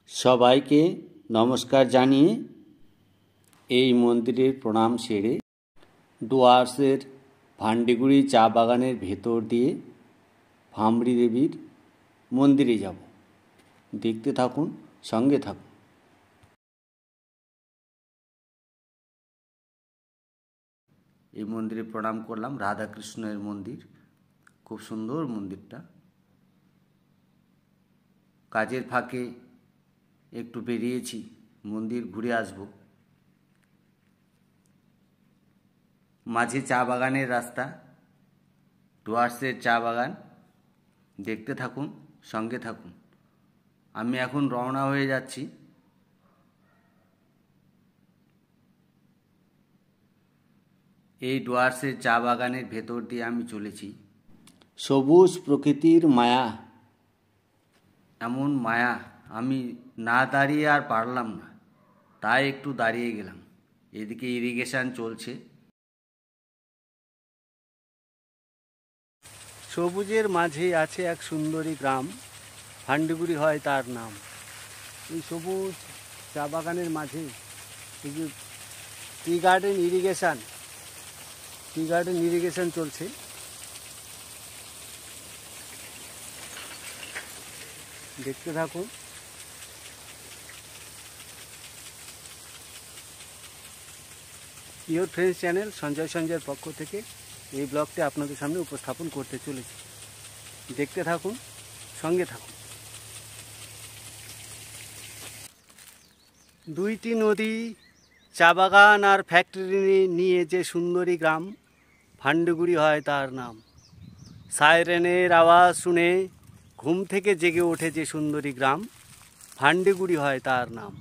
সবাইকে নমস্কার জানিয়ে এই মন্দিরের প্রণাম সেরে ডুয়ার্সের ভান্ডিগুড়ি চা বাগানের ভেতর দিয়ে ভামরি দেবীর মন্দিরে যাব। দেখতে থাকুন, সঙ্গে থাকুন। এই মন্দিরে প্রণাম করলাম, রাধাকৃষ্ণের মন্দির। খুব সুন্দর মন্দিরটা। কাজের ফাঁকে একটু বেরিয়েছি, মন্দির ঘুরে আসব। মাঝে চা বাগানের রাস্তা, ডুয়ার্সের চা বাগান। দেখতে থাকুন, সঙ্গে থাকুন। আমি এখন রওনা হয়ে যাচ্ছি। এই ডুয়ার্সের চা বাগানের ভেতর দিয়ে আমি চলেছি। সবুজ প্রকৃতির মায়া, এমন মায়া আমি না দাঁড়িয়ে আর পারলাম না, তাই একটু দাঁড়িয়ে গেলাম। এদিকে ইরিগেশন চলছে। সবুজের মাঝে আছে এক সুন্দরী গ্রাম, ভান্ডিগুড়ি হয় তার নাম। এই সবুজ চা বাগানের মাঝে এই যে টি গার্ডেন ইরিগেশন চলছে। দেখতে থাকুন। ইওর ফ্রেন্ডস চ্যানেল সঞ্জয়ের পক্ষ থেকে এই ব্লগটি আপনাদের সামনে উপস্থাপন করতে চলেছি। দেখতে থাকুন, সঙ্গে থাকুন। দুইটি নদী, চা বাগান আর ফ্যাক্টরি নিয়ে যে সুন্দরী গ্রাম, ভান্ডিগুড়ি হয় তার নাম। সাইরেনের আওয়াজ শুনে ঘুম থেকে জেগে ওঠে যে সুন্দরী গ্রাম, ভান্ডিগুড়ি হয় তার নাম।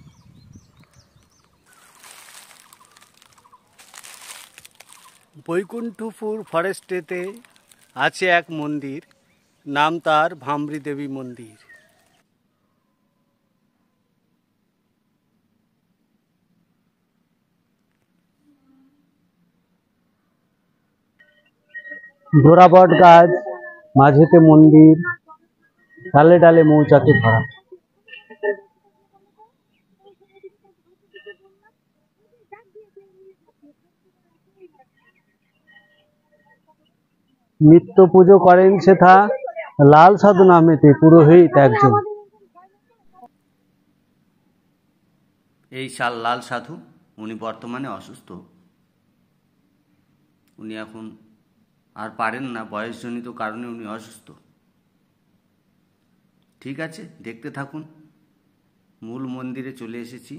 বৈকুণ্ঠপুর ফরেস্টেতে আছে এক মন্দির, নাম তার ভামরি দেবী মন্দির। জোড়াবট গাছ, মাঝেতে মন্দির, ডালে ডালে মৌচাকে ভরা। নিত্য পুজো করেন সেথা লাল সাধু নামেতে পুরোহিত একজন। এই লাল সাধু, উনি বর্তমানে অসুস্থ। উনি এখন আর পারেন না, বয়সজনিত কারণে উনি অসুস্থ। ঠিক আছে, দেখতে থাকুন। মূল মন্দিরে চলে এসেছি।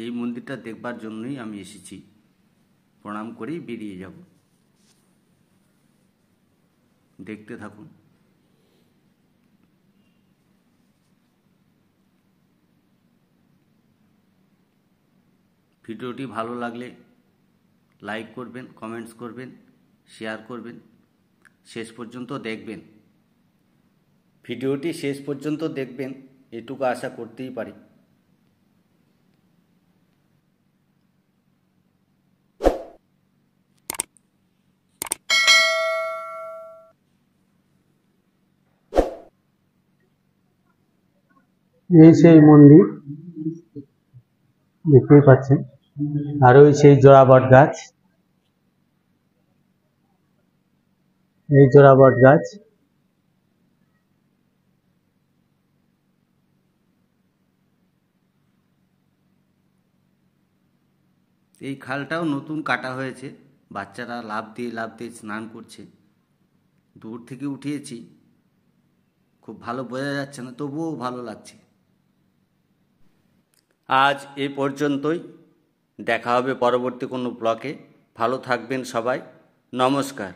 এই মন্দিরটা দেখবার জন্যই আমি এসেছি। প্রণাম করেই বেরিয়ে যাব। দেখতে থাকুন। ভিডিওটি ভালো লাগলে লাইক করবেন, কমেন্টস করবেন, শেয়ার করবেন, শেষ পর্যন্ত দেখবেন। ভিডিওটি শেষ পর্যন্ত দেখবেন, এটুকু আশা করতেই পারি। এই সেই মন্দির দেখতেই পাচ্ছেন, আর ওই সেই জোড়াবট গাছ, এই জোড়াবট গাছ। এই খালটাও নতুন কাটা হয়েছে, বাচ্চারা লাফ দিয়ে স্নান করছে। দূর থেকে উঠিয়েছি, খুব ভালো বোঝা যাচ্ছে না, তবুও ভালো লাগছে। আজ এ পর্যন্তই, দেখা হবে পরবর্তী কোনো ব্লগে। ভালো থাকবেন সবাই, নমস্কার।